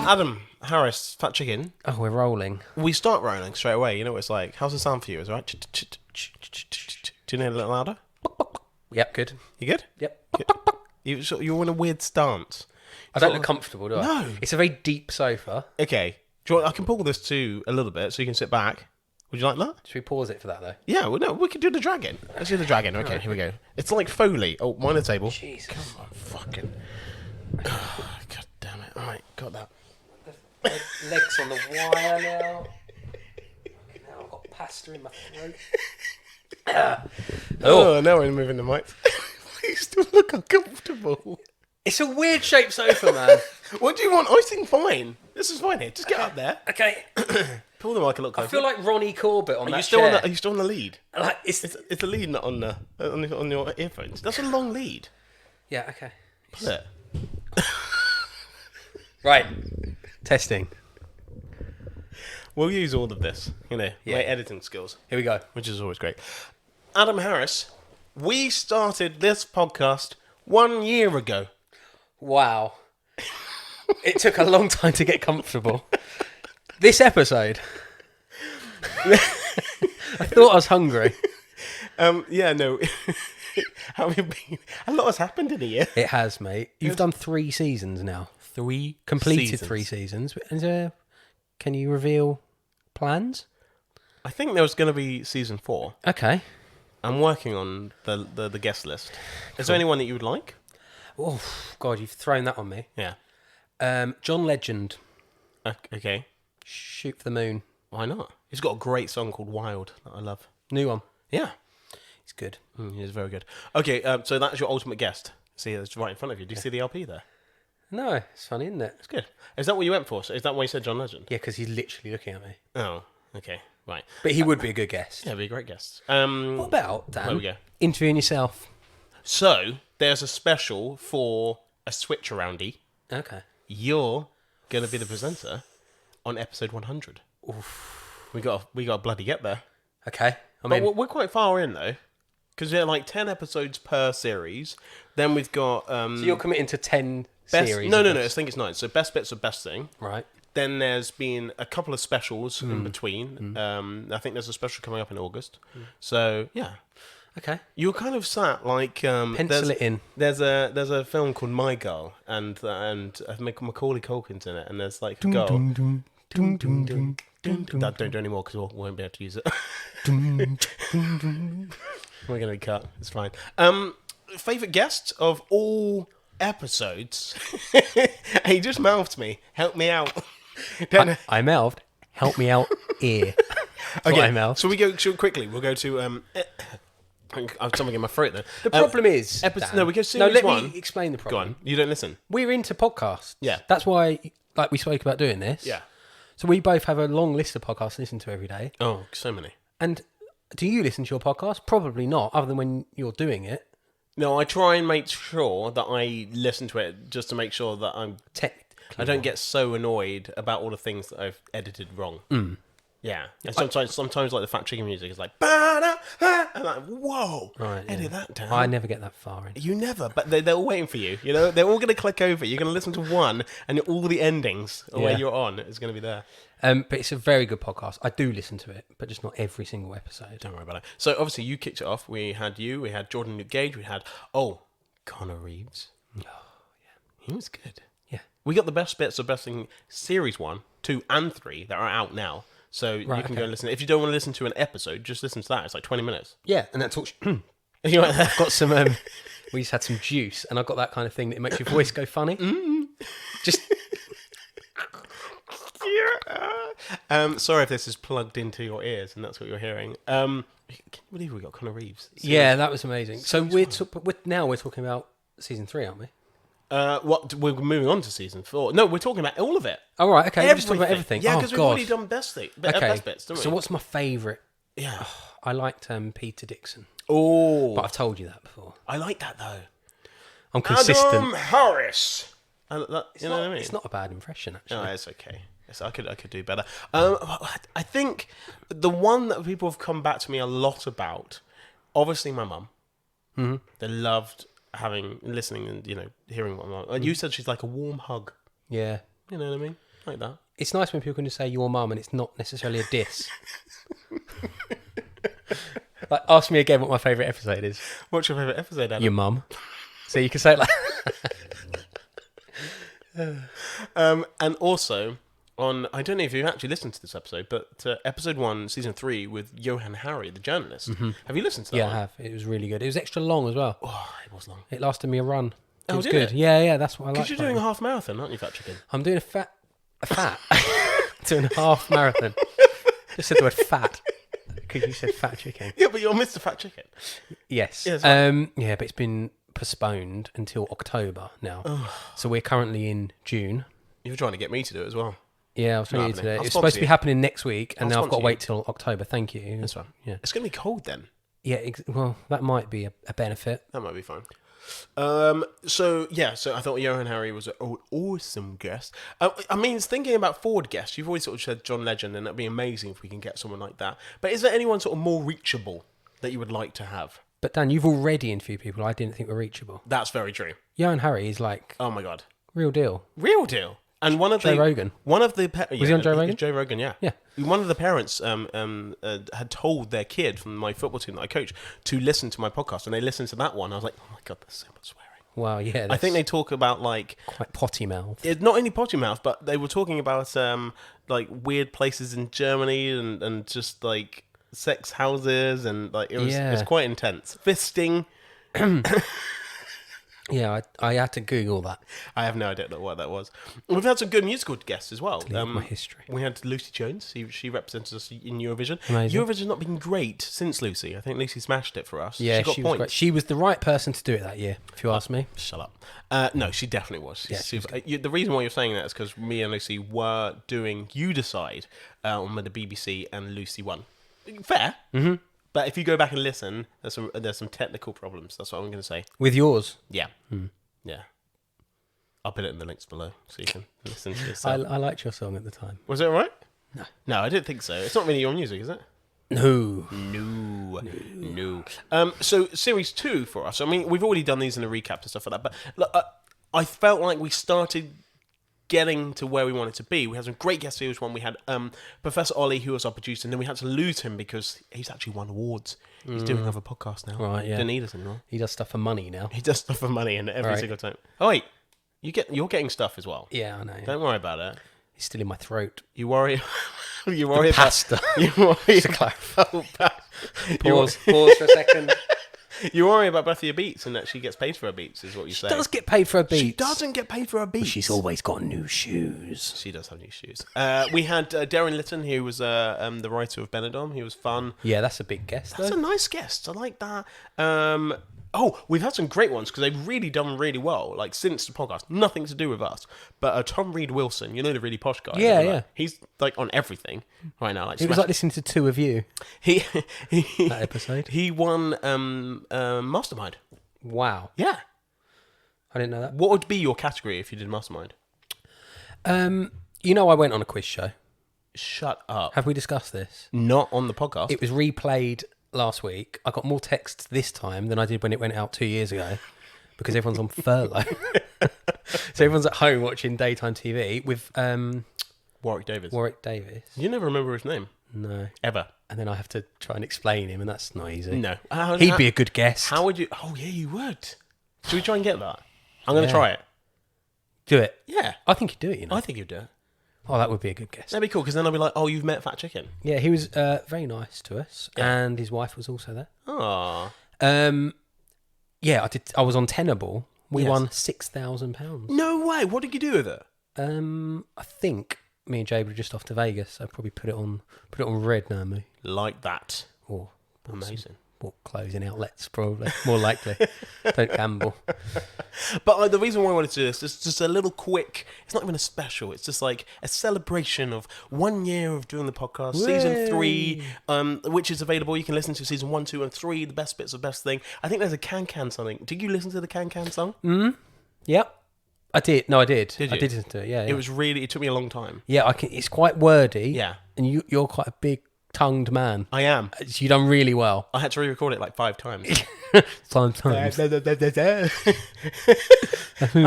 Adam Harris, Fat Chicken. Oh, we're rolling. We start rolling straight away. You know what it's like. How's the sound for you? Is it right? Do you need it a little louder? Yep, good. You good? Yep. You're in a weird stance. I don't look comfortable, do I? No. It's a very deep sofa. Okay. I can pull this to a little bit so you can sit back. Would you like that? Should we pause it for that, though? Yeah, well, no, we can do the dragon. Let's do the dragon. Okay, here we go. It's like Foley. Oh, mind the table. Jesus. Come on, fucking. God damn it. All right, got that. Legs on the wire now. Now I've got pasta in my throat. Now we're moving the mic. You still look uncomfortable. It's a weird shaped sofa, man. What do you want? I think fine. This is fine here. Just get up there. Okay. Pull the mic a little closer. I feel like Ronnie Corbett on Are that you still chair. are you still on the lead? Like, It's the lead not on on your earphones. That's a long lead. Yeah, okay. Pull it. Right. Testing. We'll use all of this, Yeah. my editing skills, Here we go. which is always great. Adam Harris, we started this podcast 1 year ago. Wow. It took a long time to get comfortable. This episode. I thought I was hungry. Yeah, no. How have you been? A lot has happened in a year. It has, mate. You've done 3 seasons now. 3 Completed seasons. 3 seasons. And, can you reveal plans? I think there was going to be season 4. Okay. I'm working on the guest list. Is there anyone that you would like? Oh, God, you've thrown that on me. Yeah. John Legend, Okay. Shoot for the Moon. Why not? He's got a great song called Wild that I love. New one. Yeah. It's good. He's very good. Okay, so that's your ultimate guest. See, it's right in front of you. Do you see the LP there? No, it's funny, isn't it? It's good. Is that what you went for? So is that why you said John Legend? Yeah, because he's literally looking at me. Oh, okay. Right. But he would be a good guest. Yeah, be a great guest. What about, Dan? There we go. Interviewing yourself. So, there's a special for a switch aroundy. Okay. You're going to be the presenter on episode 100. Oof. We got to bloody get there. Okay. But we're quite far in, though. Because there are like 10 episodes per series. Then we've got... so you're committing to 10 best, series? No, I think it's 9. So best bits of best thing. Right. Then there's been a couple of specials in between. I think there's a special coming up in August. So, yeah. Okay. You're kind of sat like... Pencil it in. There's a film called My Girl, and Macaulay Culkin's in it, and there's like a girl... Don't do anymore because we won't be able to use it. We're going to be cut. It's fine. Favourite guest of all episodes? He just mouthed me. Help me out. I mouthed. Help me out, ear. Okay, I mouthed. so we go quickly. We'll go to... I have something in my throat there. The problem is... Dan, no, we go series let 1. me explain the Go problem. on. You don't listen. We're into podcasts. Yeah. That's why, like we spoke about doing this. Yeah. So we both have a long list of podcasts to listen to every day. Oh, so many. And do you listen to your podcast? Probably not, other than when you're doing it. No, I try and make sure that I listen to it just to make sure that I don't get so annoyed about all the things that I've edited wrong. Yeah. And sometimes like the Fat Chicken music is like, "Ba-da, ah," and I'm like, whoa, Right, edit that down. I never get that far in. You never, but they're all waiting for you. You know, they're all going to click over. You're going to listen to one, and all the endings where you're on is going to be there. But it's a very good podcast. I do listen to it, but just not every single episode. Don't worry about it. So obviously you kicked it off. We had Jordan Luke Gage, we had Connor Reeves. Oh yeah, he was good. Yeah, we got the best bits of best thing series 1, 2, and 3 that are out now. So you can go and listen. If you don't want to listen to an episode, just listen to that. It's like 20 minutes. yeah, and that talks. I've Got some. We just had some juice, and I got that kind of thing that makes your voice go funny. Just. Sorry if this is plugged into your ears and that's what you're hearing. Can you believe we got Connor Reeves? Yeah, that was amazing. So we're talking about season 3, aren't we? We're moving on to season 4. No, we're talking about all of it. Oh, right, okay. We're just talking about everything. Yeah, oh, because we've God. already done best bits, didn't we? So what's my favourite? Yeah. I liked Peter Dixon. Oh. But I've told you that before. I like that, though. I'm consistent. Adam Harris. You know what I mean? It's not a bad impression, actually. No, it's okay. I could do better. I think the one that people have come back to me a lot about, obviously my mum. Mm-hmm. They loved listening and hearing what my mum. You said she's like a warm hug. Yeah. You know what I mean? Like that. It's nice when people can just say your mum and it's not necessarily a diss. Like, ask me again what my favourite episode is. What's your favourite episode, Adam? Your mum. So you can say it like... And also, I don't know if you've actually listened to this episode, but episode 1, season 3, with Johan Harry, the journalist. Have you listened to that Yeah, one? I have. It was really good. It was extra long as well. Oh, it was long. It lasted me a run. It was did good. it? Yeah, that's what I like. Because you're doing a half marathon, aren't you, Fat Chicken? I'm doing a fat. Doing a half marathon. Just said the word fat. Because you said fat chicken. Yeah, but you're Mr. Fat Chicken. Yes. Yeah, that's right. Yeah, but it's been postponed until October now. So we're currently in June. You were trying to get me to do it as well. Yeah, I was trying to Lovely. do it. I'll It's sponsor supposed to be you. happening next week, and I'll now I've got to sponsor wait till October. Thank you. That's fine. Yeah. It's going to be cold then. Yeah, well, that might be a benefit. That might be fine. So I thought Johan Harry was an awesome guest. I mean, thinking about forward guests, you've always sort of said John Legend, and that'd be amazing if we can get someone like that. But is there anyone sort of more reachable that you would like to have? But Dan, you've already interviewed people I didn't think were reachable. That's very true. Johan Harry is like Oh my god, real deal. real deal. And one of Joe Rogan. One of the Was he on Joe Rogan? Joe Rogan, yeah. Yeah. One of the parents had told their kid from my football team that I coach to listen to my podcast, and they listened to that one. I was like, oh my god, there's so much swearing. Wow, yeah. I think they talk about like quite potty mouth. it's not only potty mouth, but they were talking about like weird places in Germany and just like sex houses, and like it was quite intense. Fisting. Yeah, I had to Google that. I have no idea what that was. We've had some good musical guests as well. My history. We had Lucy Jones. She represented us in Eurovision. Amazing. Eurovision's not been great since Lucy. I think Lucy smashed it for us. Yeah, she got was points. great. She was the right person to do it that year, if you ask me. Shut up. No, she definitely was. Yeah, she was The reason why you're saying that is because me and Lucy were doing You Decide on the BBC, and Lucy won. Fair. Mm-hmm. But if you go back and listen, there's some technical problems. That's what I'm going to say. With yours? Yeah. Yeah. I'll put it in the links below so you can listen to yourself. I liked your song at the time. Was it all right? No. No, I didn't think so. It's not really your music, is it? No. No. So series 2 for us. I mean, we've already done these in the recaps and stuff like that, but look, I felt like we started getting to where we wanted to be. We had some great guest series. One, we had Professor Ollie, who was our producer, and then we had to lose him because he's actually won awards. He's doing another podcast now. Right, yeah. Don't need us anymore. He does stuff for money now. He does stuff for money and every Right. single time. Oh wait, you're getting stuff as well. Yeah, I know. Don't worry about it. He's still in my throat. You worry. You worry about Pasta. You worry. Just to clarify. You Pause for a second. You worry about both of your beats and that she gets paid for her beats, is what you say. She does get paid for her beats. She doesn't get paid for her beats. She's always got new shoes. She does have new shoes. We had Darren Litton, who was the writer of Benidorm. He was fun. Yeah, that's a big guest. That's a nice guest. I like that. We've had some great ones because they've really done really well. Like since the podcast, nothing to do with us, but Tom Reed Wilson, you know, the really posh guy. Yeah, like, yeah. He's like on everything right now. Like It was like listening to two of you. he That episode. He won Mastermind. Wow. Yeah. I didn't know that. What would be your category if you did Mastermind? You know, I went on a quiz show. Shut up. Have we discussed this? Not on the podcast. It was replayed last week. I got more texts this time than I did when it went out 2 years ago because everyone's on furlough. So everyone's at home watching daytime TV with Warwick Davis. Warwick Davis. You never remember his name? No. Ever? And then I have to try and explain him, and that's not easy. No. He'd be a good guest. How would you... Oh, yeah, you would. Should we try and get that? I'm going to Yeah. try it. Do it. Yeah. I think he'd do it, you know. I think you'd do it. Oh, that would be a good guest. That'd be cool, because then I'll be like, oh, you've met Fat Chicken. Yeah, he was very nice to us, and his wife was also there. Oh. Yeah, I was on Tenable. We Yes. won £6,000. No way. What did you do with it? I think me and Jay were just off to Vegas, so probably put it on red now, me. Like that. Or Amazing. bought closing outlets, probably. More likely. Don't gamble. But the reason why I wanted to do this is just a little quick... It's not even a special. It's just like a celebration of 1 year of doing the podcast. Season 3, which is available. You can listen to season 1, 2, and 3. The best bits of best thing. I think there's a Can something. Did you listen to the Can song? Yep. I did. No, I did. Did you? I did listen to it, yeah. It was really... It took me a long time. Yeah, it's quite wordy. Yeah. And you're quite a big tongued man. I am. You've done really well. I had to re-record it like 5 times. Sometimes. I've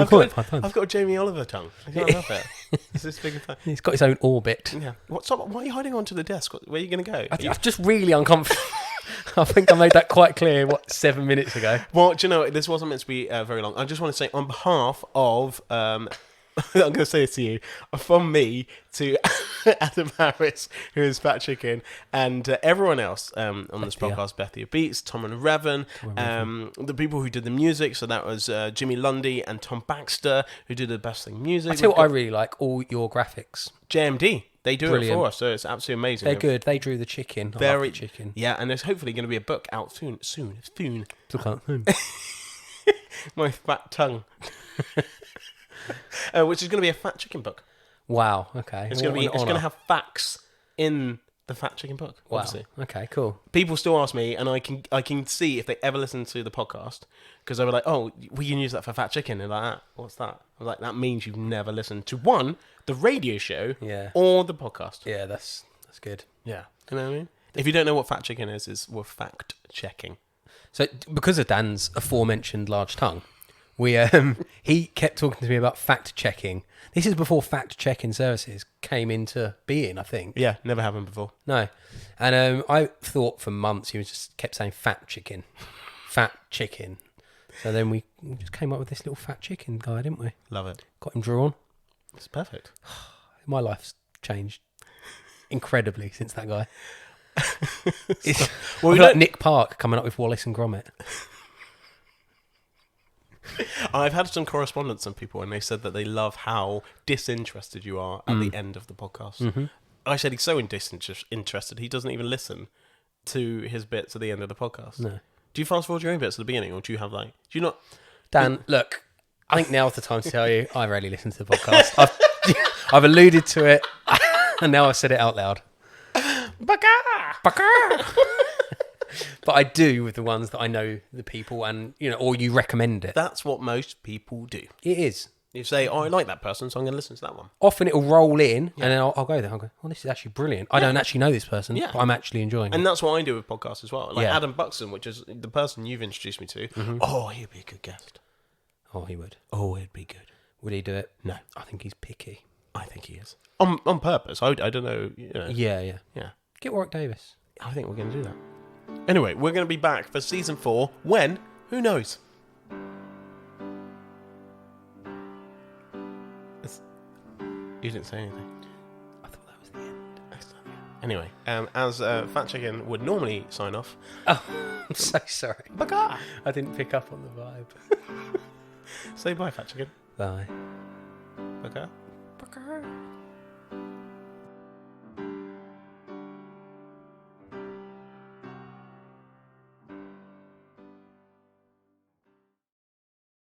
got a Jamie Oliver tongue. I can't help it. It's this big fun. He's got his own orbit. Yeah. Why are you hiding onto the desk? Where are you going to go? I'm just really uncomfortable. I think I made that quite clear, 7 minutes ago? Well, do you know, this wasn't meant to be very long. I just want to say on behalf of... I'm going to say this to you. From me to Adam Harris, who is Fat Chicken, and everyone else on this podcast, Bethia Beats, Tom and Revan, the people who did the music. So that was Jimmy Lundy and Tom Baxter, who did the Best Thing music. I tell you what I really like, all your graphics. JMD. They do Brilliant. it for us, so it's absolutely amazing. They're good. They drew the chicken. I love the chicken. Yeah, and there's hopefully going to be a book out soon. My fat tongue. Which is going to be a Fat Chicken book. Wow. Okay. It's going to have facts in the Fat Chicken book. Wow. Obviously. Okay. Cool. People still ask me, and I can see if they ever listen to the podcast, because they were like, "Oh, we can use that for Fat Chicken." And like, what's that? I'm like, that means you've never listened to the radio show, or the podcast. Yeah, that's good. Yeah, you know what I mean. If you don't know what Fat Chicken is we're fact checking. So because of Dan's aforementioned large tongue, he kept talking to me about fact checking. This is before fact checking services came into being, I think. Yeah, never happened before. No, and I thought for months he just kept saying fat chicken. So then we just came up with this little fat chicken guy, didn't we? Love it. Got him drawn. It's perfect. My life's changed incredibly since that guy. Well, like Nick Park coming up with Wallace and Gromit. I've had some correspondence from people, and they said that they love how disinterested you are at the end of the podcast. Mm-hmm. I said he's so disinterested he doesn't even listen to his bits at the end of the podcast. No. Do you fast forward your own bits at the beginning, or do you have do you not? Dan, look, I think now's the time to tell you I rarely listen to the podcast. I've alluded to it, and now I've said it out loud. Baka! But I do with the ones that I know the people, and or you recommend it. That's what most people do. It is. You say, "Oh, I like that person, so I'm going to listen to that one." Often it'll roll in, and then I'll go there. I'll go, "Oh, this is actually brilliant. I don't actually know this person, but I'm actually enjoying it." And that's what I do with podcasts as well. Like Adam Buxton, which is the person you've introduced me to. Mm-hmm. Oh, he'd be a good guest. Oh, he would. Oh, it'd be good. Would he do it? No, I think he's picky. I think he is on purpose. I don't know. Yeah. Get Warwick Davis. I think we're going to do that. Anyway, we're going to be back for season 4. When? Who knows? You didn't say anything. I thought that was the end. Anyway, as Fat Chicken would normally sign off. Oh, I'm so sorry. Baka! I didn't pick up on the vibe. Say bye, Fat Chicken. Bye. Baka. Baka.